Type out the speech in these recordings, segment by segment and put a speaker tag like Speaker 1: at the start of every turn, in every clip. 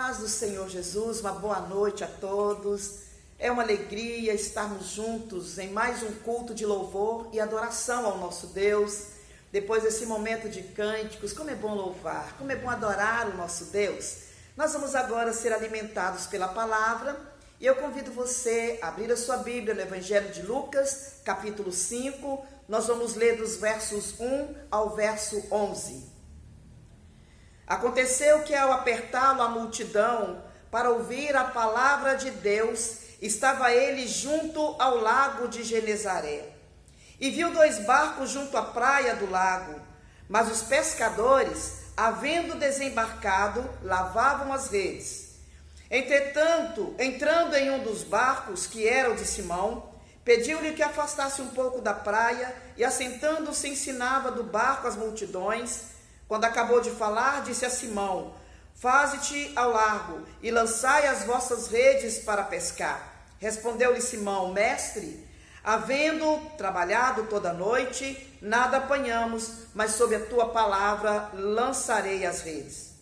Speaker 1: paz do Senhor Jesus, uma boa noite a todos. É uma alegria estarmos juntos em mais um culto de louvor e adoração ao nosso Deus. Depois desse momento de cânticos, como é bom louvar, como é bom adorar o nosso Deus. Nós vamos agora ser alimentados pela palavra e eu convido você a abrir a sua Bíblia no Evangelho de Lucas, capítulo 5. Nós vamos ler dos versos 1 ao verso 11. Aconteceu que ao apertá-lo a multidão para ouvir a palavra de Deus, estava ele junto ao lago de Genezaré. E viu 2 barcos junto à praia do lago, mas os pescadores, havendo desembarcado, lavavam as redes. Entretanto, entrando em um dos barcos, que era o de Simão, pediu-lhe que afastasse um pouco da praia, e assentando-se ensinava do barco as multidões. Quando acabou de falar, disse a Simão: faze-te ao largo e lançai as vossas redes para pescar. Respondeu-lhe Simão: mestre, havendo trabalhado toda a noite, nada apanhamos, mas sob a tua palavra lançarei as redes.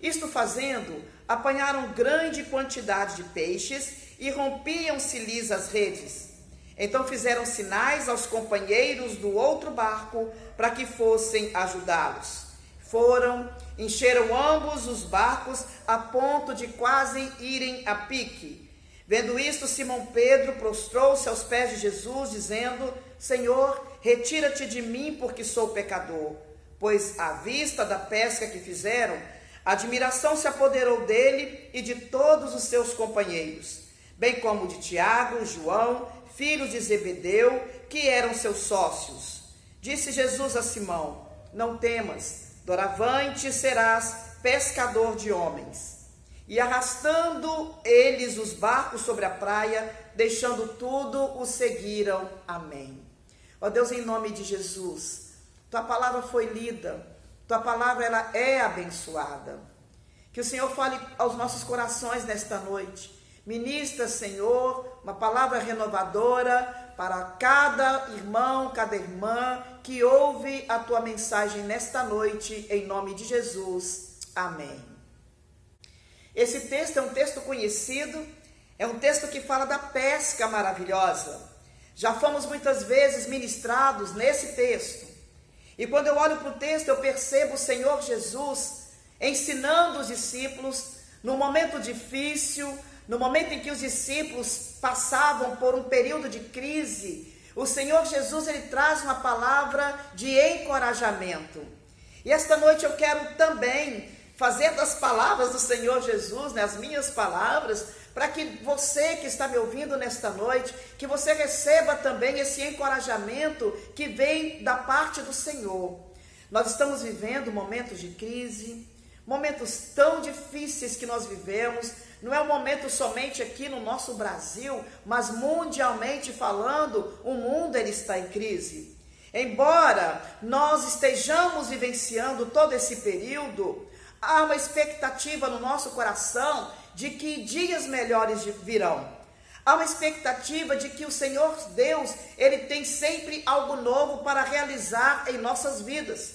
Speaker 1: Isto fazendo, apanharam grande quantidade de peixes e rompiam-se-lhes as redes. Então fizeram sinais aos companheiros do outro barco para que fossem ajudá-los. Foram, encheram ambos os barcos a ponto de quase irem a pique. Vendo isto, Simão Pedro prostrou-se aos pés de Jesus, dizendo: Senhor, retira-te de mim, porque sou pecador. Pois, à vista da pesca que fizeram, a admiração se apoderou dele e de todos os seus companheiros, bem como de Tiago, João, filhos de Zebedeu, que eram seus sócios. Disse Jesus a Simão: não temas, doravante serás pescador de homens. E arrastando eles os barcos sobre a praia, deixando tudo, o seguiram. Amém. Ó Deus, em nome de Jesus, tua palavra foi lida, tua palavra ela é abençoada. Que o Senhor fale aos nossos corações nesta noite. Ministra, Senhor, uma palavra renovadora para cada irmão, cada irmã que ouve a tua mensagem nesta noite, em nome de Jesus. Amém. Esse texto é um texto conhecido, é um texto que fala da pesca maravilhosa. Já fomos muitas vezes ministrados nesse texto. E quando eu olho para o texto, eu percebo o Senhor Jesus ensinando os discípulos num momento difícil, no momento em que os discípulos passavam por um período de crise. O Senhor Jesus, ele traz uma palavra de encorajamento. E esta noite eu quero também fazer das palavras do Senhor Jesus, as minhas palavras, para que você que está me ouvindo nesta noite, que você receba também esse encorajamento que vem da parte do Senhor. Nós estamos vivendo momentos de crise, momentos tão difíceis que nós vivemos. Não é um momento somente aqui no nosso Brasil, mas mundialmente falando, o mundo ele está em crise. Embora nós estejamos vivenciando todo esse período, há uma expectativa no nosso coração de que dias melhores virão. Há uma expectativa de que o Senhor Deus, ele tem sempre algo novo para realizar em nossas vidas.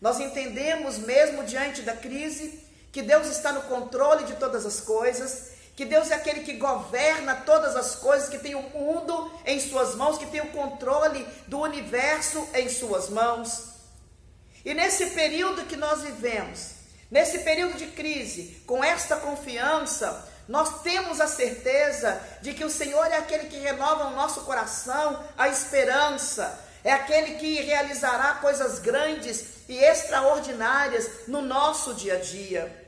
Speaker 1: Nós entendemos mesmo diante da crise que Deus está no controle de todas as coisas, que Deus é aquele que governa todas as coisas, que tem o mundo em suas mãos, que tem o controle do universo em suas mãos. E nesse período que nós vivemos, nesse período de crise, com esta confiança, nós temos a certeza de que o Senhor é aquele que renova no nosso coração a esperança, é aquele que realizará coisas grandes e extraordinárias no nosso dia a dia.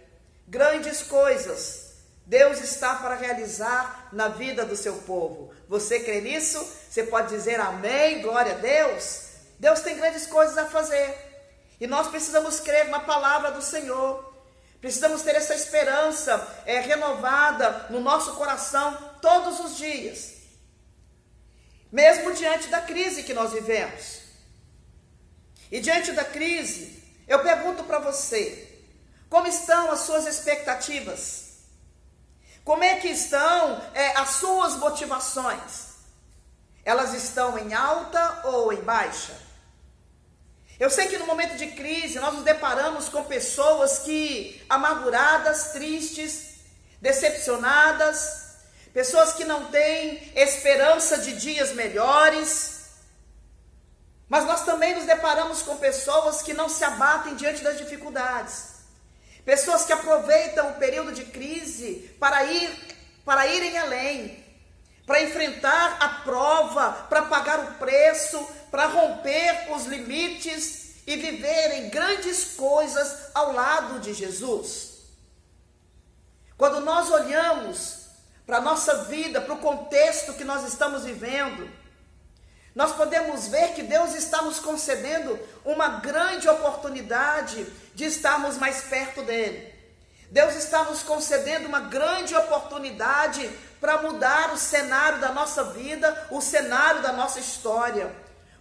Speaker 1: Grandes coisas Deus está para realizar na vida do seu povo. Você crê nisso? Você pode dizer amém, glória a Deus? Deus tem grandes coisas a fazer. E nós precisamos crer na palavra do Senhor. Precisamos ter essa esperança renovada no nosso coração todos os dias. Mesmo diante da crise que nós vivemos. E diante da crise, eu pergunto para você, como estão as suas expectativas? Como é que estão as suas motivações? Elas estão em alta ou em baixa? Eu sei que no momento de crise nós nos deparamos com pessoas que amarguradas, tristes, decepcionadas, pessoas que não têm esperança de dias melhores. Mas nós também nos deparamos com pessoas que não se abatem diante das dificuldades. Pessoas que aproveitam o período de crise para irem além, para enfrentar a prova, para pagar o preço, para romper os limites e viverem grandes coisas ao lado de Jesus. Quando nós olhamos para a nossa vida, para o contexto que nós estamos vivendo, nós podemos ver que Deus está nos concedendo uma grande oportunidade de estarmos mais perto dEle. Deus está nos concedendo uma grande oportunidade para mudar o cenário da nossa vida, o cenário da nossa história.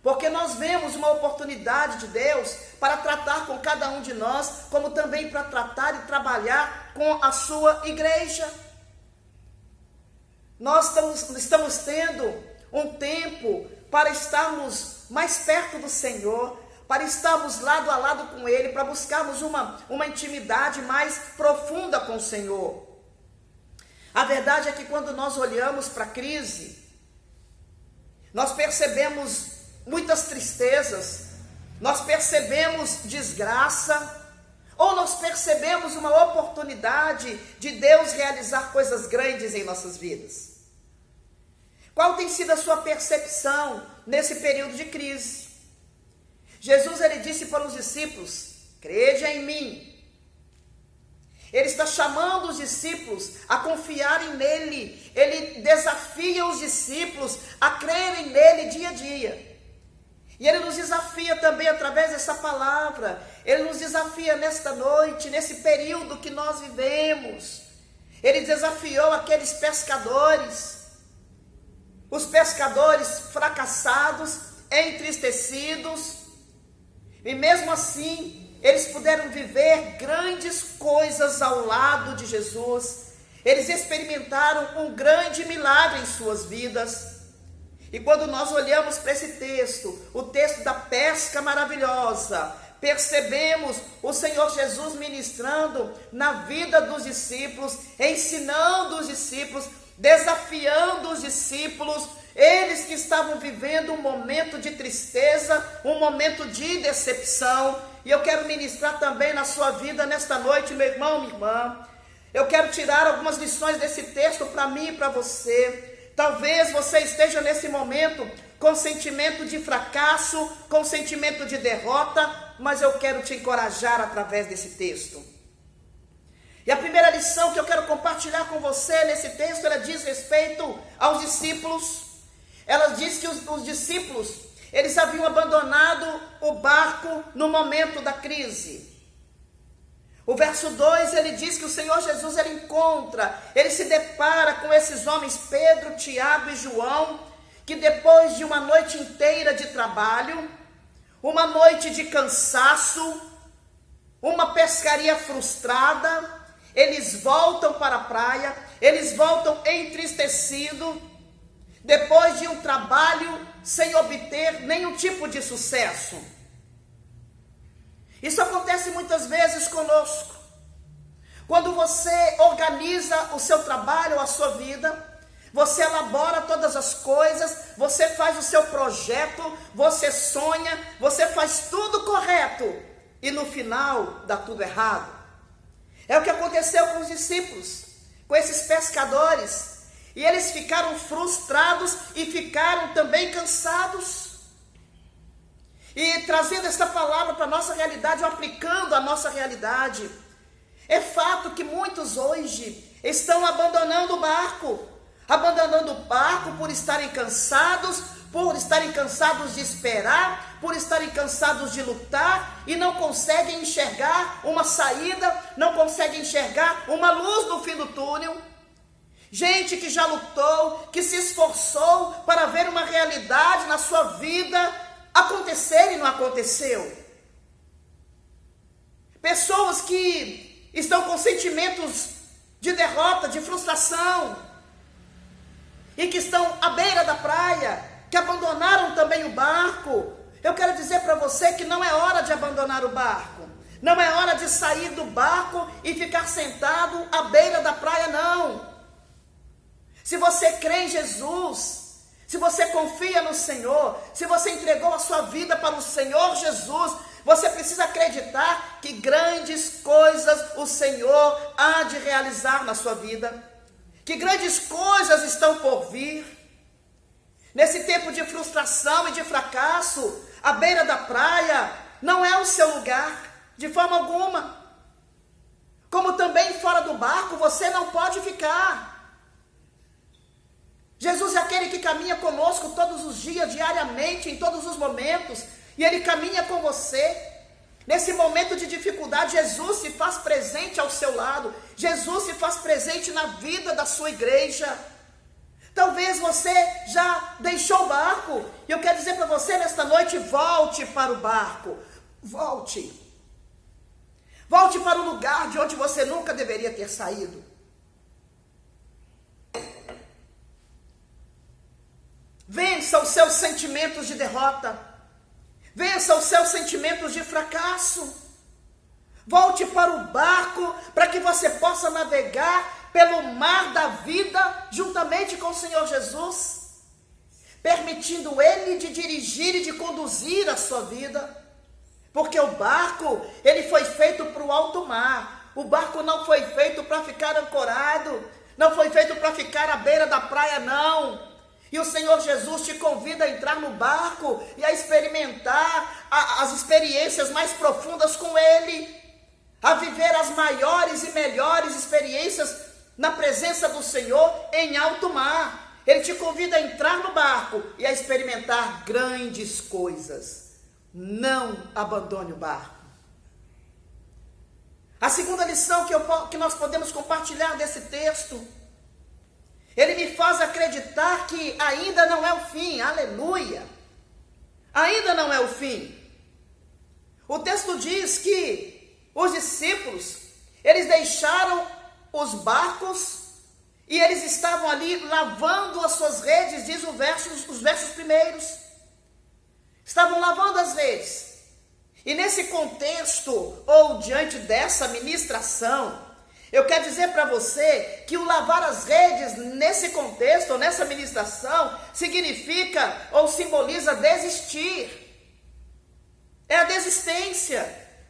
Speaker 1: Porque nós vemos uma oportunidade de Deus para tratar com cada um de nós, como também para tratar e trabalhar com a sua igreja. Nós estamos tendo um tempo para estarmos mais perto do Senhor, para estarmos lado a lado com Ele, para buscarmos uma intimidade mais profunda com o Senhor. A verdade é que quando nós olhamos para a crise, nós percebemos muitas tristezas, nós percebemos desgraça, ou nós percebemos uma oportunidade de Deus realizar coisas grandes em nossas vidas. Qual tem sido a sua percepção nesse período de crise? Jesus, ele disse para os discípulos: crede em mim. Ele está chamando os discípulos a confiarem nele. Ele desafia os discípulos a crerem nele dia a dia. E ele nos desafia também através dessa palavra. Ele nos desafia nesta noite, nesse período que nós vivemos. Ele desafiou aqueles pescadores. Os pescadores fracassados, entristecidos, e mesmo assim, eles puderam viver grandes coisas ao lado de Jesus. Eles experimentaram um grande milagre em suas vidas. E quando nós olhamos para esse texto, o texto da pesca maravilhosa, percebemos o Senhor Jesus ministrando na vida dos discípulos, ensinando os discípulos, desafiando os discípulos, eles que estavam vivendo um momento de tristeza, um momento de decepção. E eu quero ministrar também na sua vida nesta noite, meu irmão, minha irmã. Eu quero tirar algumas lições desse texto para mim e para você. Talvez você esteja nesse momento com sentimento de fracasso, com sentimento de derrota, mas eu quero te encorajar através desse texto. E a primeira lição que eu quero compartilhar com você nesse texto, ela diz respeito aos discípulos. Ela diz que os discípulos, eles haviam abandonado o barco no momento da crise. O verso 2, ele diz que o Senhor Jesus, ele se depara com esses homens, Pedro, Tiago e João, que depois de uma noite inteira de trabalho, uma noite de cansaço, uma pescaria frustrada, eles voltam para a praia, eles voltam entristecidos, depois de um trabalho sem obter nenhum tipo de sucesso. Isso acontece muitas vezes conosco. Quando você organiza o seu trabalho, a sua vida, você elabora todas as coisas, você faz o seu projeto, você sonha, você faz tudo correto, e no final dá tudo errado. É o que aconteceu com os discípulos, com esses pescadores. E eles ficaram frustrados e ficaram também cansados. E trazendo esta palavra para a nossa realidade, ou aplicando a nossa realidade, é fato que muitos hoje estão abandonando o barco por estarem cansados, de esperar, por estarem cansados de lutar e não conseguem enxergar uma saída, não conseguem enxergar uma luz no fim do túnel. Gente que já lutou, que se esforçou para ver uma realidade na sua vida acontecer e não aconteceu. Pessoas que estão com sentimentos de derrota, de frustração, e que estão à beira da praia, que abandonaram também o barco. Eu quero dizer para você que não é hora de abandonar o barco. Não é hora de sair do barco e ficar sentado à beira da praia, não. Se você crê em Jesus, se você confia no Senhor, se você entregou a sua vida para o Senhor Jesus, você precisa acreditar que grandes coisas o Senhor há de realizar na sua vida, que grandes coisas estão por vir. Nesse tempo de frustração e de fracasso, à beira da praia não é o seu lugar, de forma alguma. Como também fora do barco você não pode ficar. Jesus é aquele que caminha conosco todos os dias, diariamente, em todos os momentos, e Ele caminha com você. Nesse momento de dificuldade, Jesus se faz presente ao seu lado, Jesus se faz presente na vida da sua igreja. Talvez você já deixou o barco, e eu quero dizer para você nesta noite, volte para o barco, volte para o lugar de onde você nunca deveria ter saído. Vença os seus sentimentos de derrota. Vença os seus sentimentos de fracasso. Volte para o barco para que você possa navegar pelo mar da vida juntamente com o Senhor Jesus, permitindo Ele de dirigir e de conduzir a sua vida. Porque o barco, ele foi feito para o alto mar. O barco não foi feito para ficar ancorado, não foi feito para ficar à beira da praia, não. E o Senhor Jesus te convida a entrar no barco e a experimentar as experiências mais profundas com Ele, a viver as maiores e melhores experiências na presença do Senhor em alto mar. Ele te convida a entrar no barco e a experimentar grandes coisas. Não abandone o barco. A segunda lição que nós podemos compartilhar desse texto, ele me faz acreditar que ainda não é o fim, aleluia, ainda não é o fim. O texto diz que os discípulos, eles deixaram os barcos e eles estavam ali lavando as suas redes, diz os versos primeiros, estavam lavando as redes. E nesse contexto, ou diante dessa ministração, eu quero dizer para você que o lavar as redes nesse contexto, ou nessa ministração, significa ou simboliza desistir. É a desistência,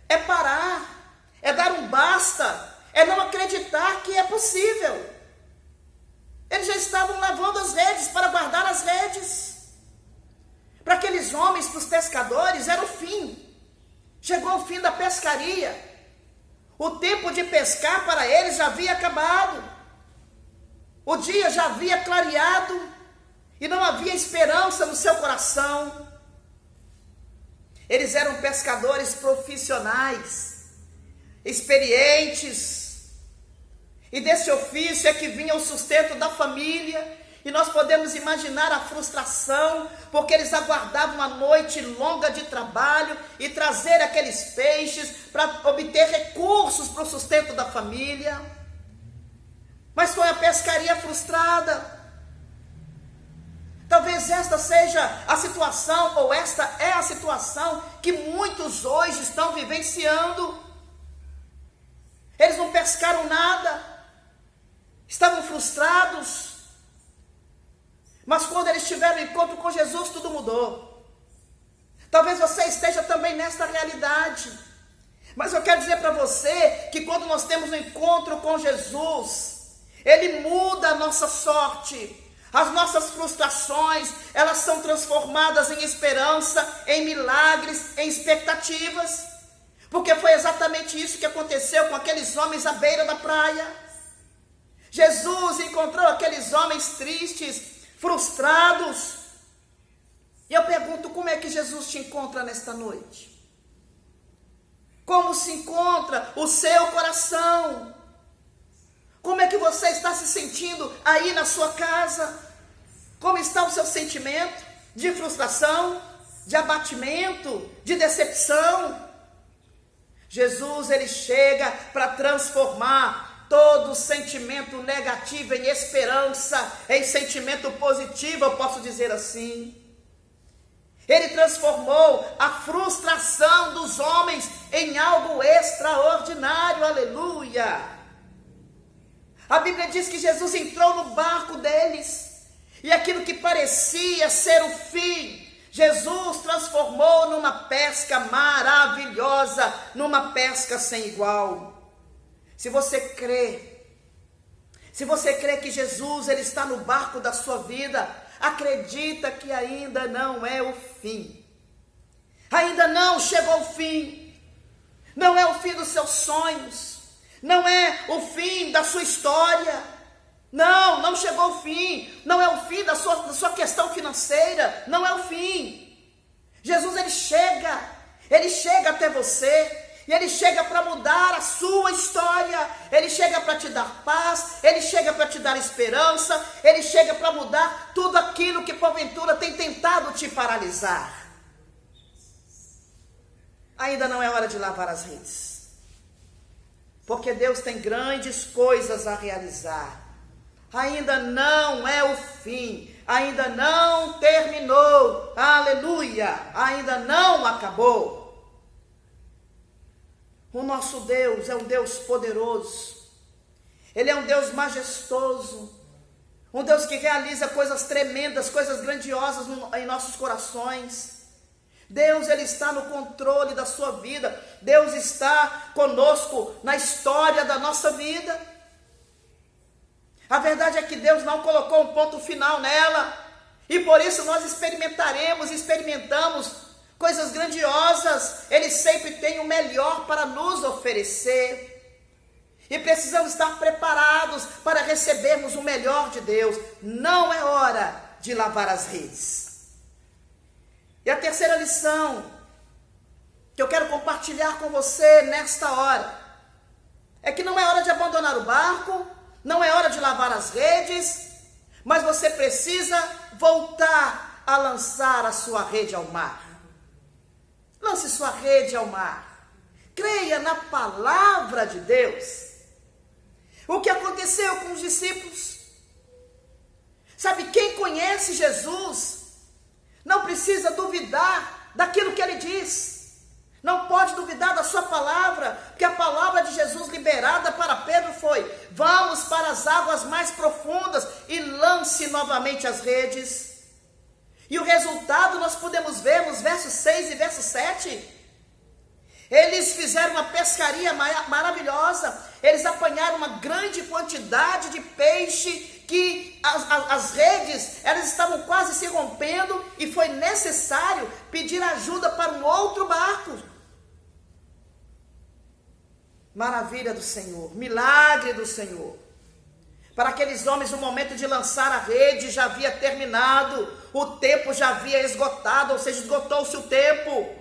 Speaker 1: é parar, é dar um basta, é não acreditar que é possível. Eles já estavam lavando as redes para guardar as redes. Para aqueles homens, para os pescadores, era o fim. Chegou o fim da pescaria. O tempo de pescar para eles já havia acabado. O dia já havia clareado e não havia esperança no seu coração. Eles eram pescadores profissionais, experientes, e desse ofício é que vinha o sustento da família. E nós podemos imaginar a frustração, porque eles aguardavam uma noite longa de trabalho e trazer aqueles peixes para obter recursos para o sustento da família. Mas foi a pescaria frustrada. Talvez esta seja a situação, ou esta é a situação que muitos hoje estão vivenciando. Eles não pescaram nada, estavam frustrados. Mas quando eles tiveram encontro com Jesus, tudo mudou. Talvez você esteja também nesta realidade. Mas eu quero dizer para você que quando nós temos um encontro com Jesus, Ele muda a nossa sorte. As nossas frustrações, elas são transformadas em esperança, em milagres, em expectativas. Porque foi exatamente isso que aconteceu com aqueles homens à beira da praia. Jesus encontrou aqueles homens tristes, frustrados. E eu pergunto, como é que Jesus te encontra nesta noite? Como se encontra o seu coração? Como é que você está se sentindo aí na sua casa? Como está o seu sentimento de frustração, de abatimento, de decepção? Jesus, ele chega para transformar todo sentimento negativo em esperança, em sentimento positivo, eu posso dizer assim. Ele transformou a frustração dos homens em algo extraordinário, aleluia. A Bíblia diz que Jesus entrou no barco deles, e aquilo que parecia ser o fim, Jesus transformou numa pesca maravilhosa, numa pesca sem igual. Se você crê que Jesus ele está no barco da sua vida, acredita que ainda não é o fim. Ainda não chegou o fim. Não é o fim dos seus sonhos. Não é o fim da sua história. Não chegou o fim. Não é o fim da sua questão financeira. Não é o fim. Jesus ele chega até você. E Ele chega para mudar a sua história, Ele chega para te dar paz, Ele chega para te dar esperança, Ele chega para mudar tudo aquilo que porventura tem tentado te paralisar. Ainda não é hora de lavar as redes, porque Deus tem grandes coisas a realizar. Ainda não é o fim, ainda não terminou, aleluia, ainda não acabou. O nosso Deus é um Deus poderoso, Ele é um Deus majestoso, um Deus que realiza coisas tremendas, coisas grandiosas em nossos corações. Deus, Ele está no controle da sua vida, Deus está conosco na história da nossa vida. A verdade é que Deus não colocou um ponto final nela, e por isso nós experimentamos coisas grandiosas. Ele sempre tem o melhor para nos oferecer. E precisamos estar preparados para recebermos o melhor de Deus. Não é hora de lavar as redes. E a terceira lição que eu quero compartilhar com você nesta hora é que não é hora de abandonar o barco, não é hora de lavar as redes, mas você precisa voltar a lançar a sua rede ao mar. Lance sua rede ao mar. Creia na palavra de Deus. O que aconteceu com os discípulos? Sabe, quem conhece Jesus não precisa duvidar daquilo que Ele diz. Não pode duvidar da sua palavra, porque a palavra de Jesus liberada para Pedro foi: vamos para as águas mais profundas e lance novamente as redes. E o resultado nós podemos ver nos versos 6 e verso 7. Eles fizeram uma pescaria maravilhosa. Eles apanharam uma grande quantidade de peixe, que as redes elas estavam quase se rompendo, e foi necessário pedir ajuda para um outro barco. Maravilha do Senhor, milagre do Senhor. Para aqueles homens, o momento de lançar a rede já havia terminado, o tempo já havia esgotado, ou seja, esgotou-se o tempo.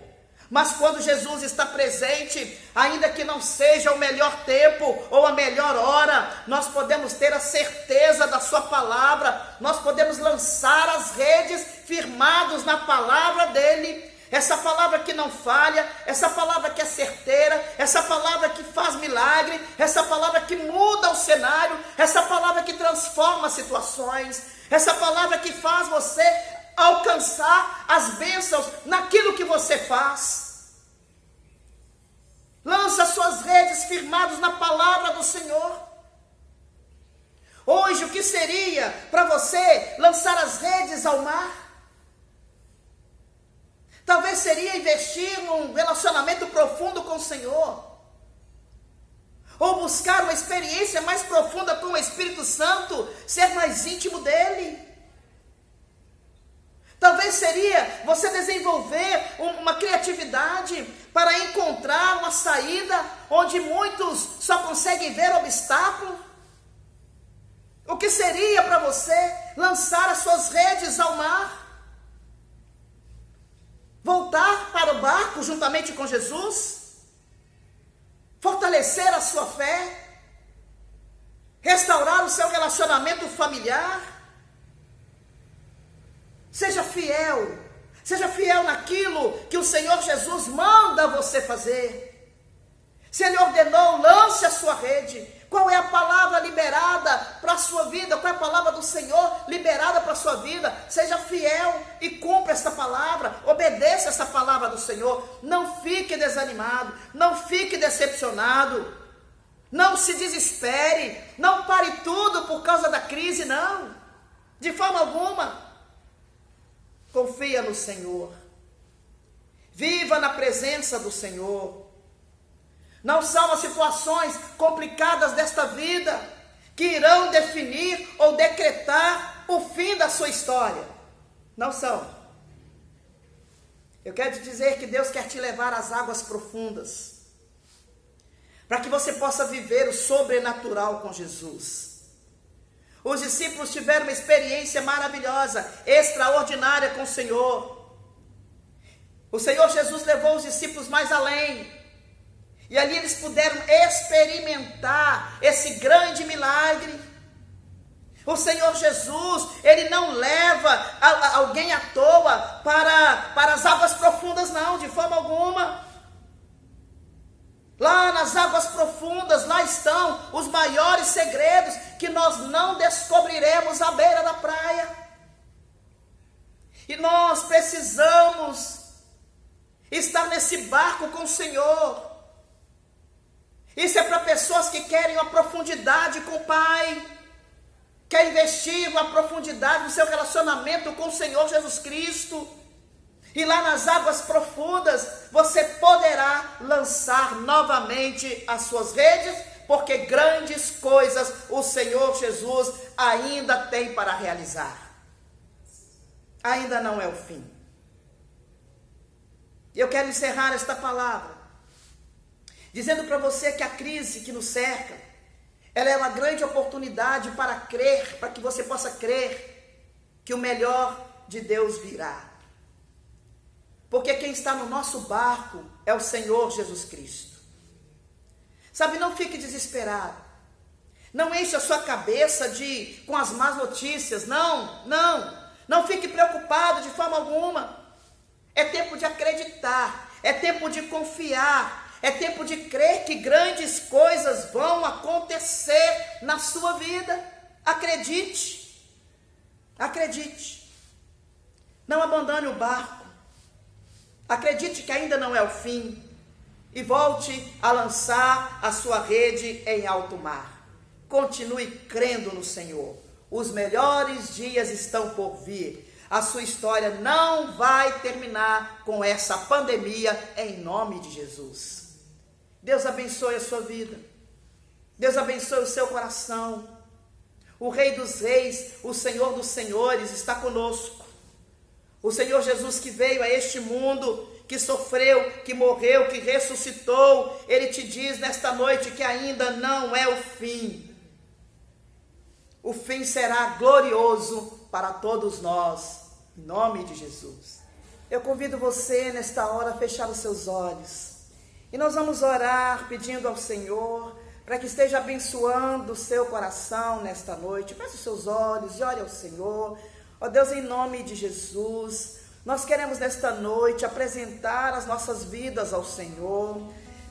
Speaker 1: Mas quando Jesus está presente, ainda que não seja o melhor tempo ou a melhor hora, nós podemos ter a certeza da sua palavra, nós podemos lançar as redes firmados na palavra dele. Essa palavra que não falha, essa palavra que é certeira, essa palavra que faz milagre, essa palavra que muda o cenário, essa palavra que transforma situações, essa palavra que faz você alcançar as bênçãos naquilo que você faz. Lança suas redes firmadas na palavra do Senhor. Hoje, o que seria para você lançar as redes ao mar? Talvez seria investir num relacionamento profundo com o Senhor, ou buscar uma experiência mais profunda com o Espírito Santo, ser mais íntimo dele. Talvez seria você desenvolver uma criatividade para encontrar uma saída onde muitos só conseguem ver obstáculos. O que seria para você lançar as suas redes ao mar? Voltar para o barco juntamente com Jesus? Fortalecer a sua fé? Restaurar o seu relacionamento familiar? Seja fiel naquilo que o Senhor Jesus manda você fazer. Se Ele ordenou, lance a sua rede, Qual é a palavra liberada para a sua vida? Qual é a palavra do Senhor liberada para a sua vida? Seja fiel e cumpra essa palavra, obedeça essa palavra do Senhor. Não fique desanimado, não fique decepcionado, não se desespere, não pare tudo por causa da crise, não, de forma alguma. Confia no Senhor, viva na presença do Senhor. Não são as situações complicadas desta vida que irão definir ou decretar o fim da sua história. Não são. Eu quero te dizer que Deus quer te levar às águas profundas, para que você possa viver o sobrenatural com Jesus. Os discípulos tiveram uma experiência maravilhosa, extraordinária com o Senhor. O Senhor Jesus levou os discípulos mais além. E ali eles puderam experimentar esse grande milagre. O Senhor Jesus, Ele não leva alguém à toa para as águas profundas, não, de forma alguma. Lá nas águas profundas, lá estão os maiores segredos que nós não descobriremos à beira da praia. E nós precisamos estar nesse barco com o Senhor. Isso é para pessoas que querem uma profundidade com o Pai, quer investir uma profundidade no seu relacionamento com o Senhor Jesus Cristo. E lá nas águas profundas, você poderá lançar novamente as suas redes, porque grandes coisas o Senhor Jesus ainda tem para realizar. Ainda não é o fim. Eu quero encerrar esta palavra dizendo para você que a crise que nos cerca, ela é uma grande oportunidade para crer, para que você possa crer que o melhor de Deus virá. Porque quem está no nosso barco é o Senhor Jesus Cristo. Sabe, não fique desesperado. Não enche a sua cabeça com as más notícias. Não fique preocupado de forma alguma. É tempo de acreditar, é tempo de confiar, é tempo de crer que grandes coisas vão acontecer na sua vida. Acredite, acredite. Não abandone o barco. Acredite que ainda não é o fim. E volte a lançar a sua rede em alto mar. Continue crendo no Senhor. Os melhores dias estão por vir. A sua história não vai terminar com essa pandemia, em nome de Jesus. Deus abençoe a sua vida. Deus abençoe o seu coração. O Rei dos Reis, o Senhor dos Senhores está conosco. O Senhor Jesus que veio a este mundo, que sofreu, que morreu, que ressuscitou, Ele te diz nesta noite que ainda não é o fim. O fim será glorioso para todos nós, em nome de Jesus. Eu convido você nesta hora a fechar os seus olhos. E nós vamos orar pedindo ao Senhor para que esteja abençoando o seu coração nesta noite. Feche os seus olhos e ore ao Senhor. Ó Deus, em nome de Jesus, nós queremos nesta noite apresentar as nossas vidas ao Senhor.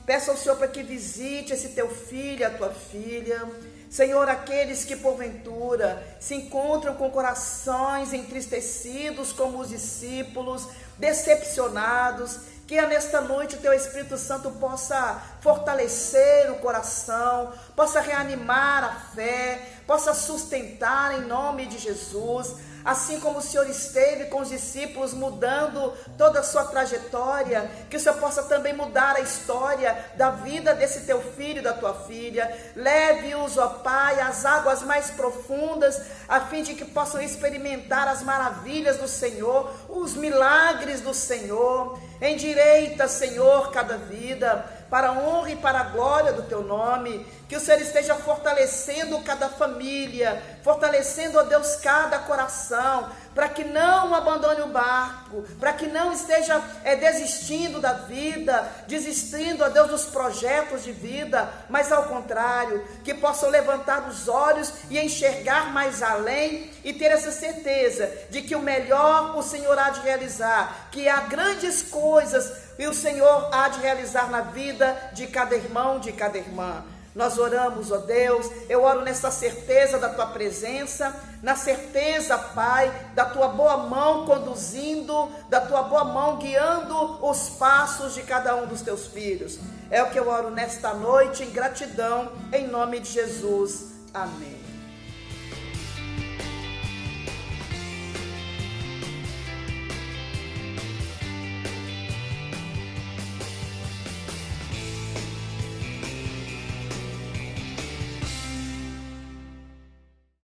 Speaker 1: Peço ao Senhor para que visite esse teu filho, a tua filha. Senhor, aqueles que porventura se encontram com corações entristecidos como os discípulos, decepcionados, que nesta noite o teu Espírito Santo possa fortalecer o coração, possa reanimar a fé, possa sustentar em nome de Jesus. Assim como o Senhor esteve com os discípulos mudando toda a sua trajetória, que o Senhor possa também mudar a história da vida desse teu filho e da tua filha. Leve-os, ó Pai, às águas mais profundas, a fim de que possam experimentar as maravilhas do Senhor, os milagres do Senhor. Endireita, Senhor, cada vida, para a honra e para a glória do teu nome. Que o Senhor esteja fortalecendo cada família, fortalecendo, ó Deus, cada coração, para que não abandone o barco, para que não esteja desistindo da vida, desistindo, ó Deus, dos projetos de vida, mas ao contrário, que possam levantar os olhos e enxergar mais além e ter essa certeza de que o melhor o Senhor há de realizar, que há grandes coisas e o Senhor há de realizar na vida de cada irmão, de cada irmã. Nós oramos, ó Deus, eu oro nessa certeza da tua presença, na certeza, Pai, da tua boa mão conduzindo, da tua boa mão guiando os passos de cada um dos teus filhos. É o que eu oro nesta noite, em gratidão, em nome de Jesus. Amém.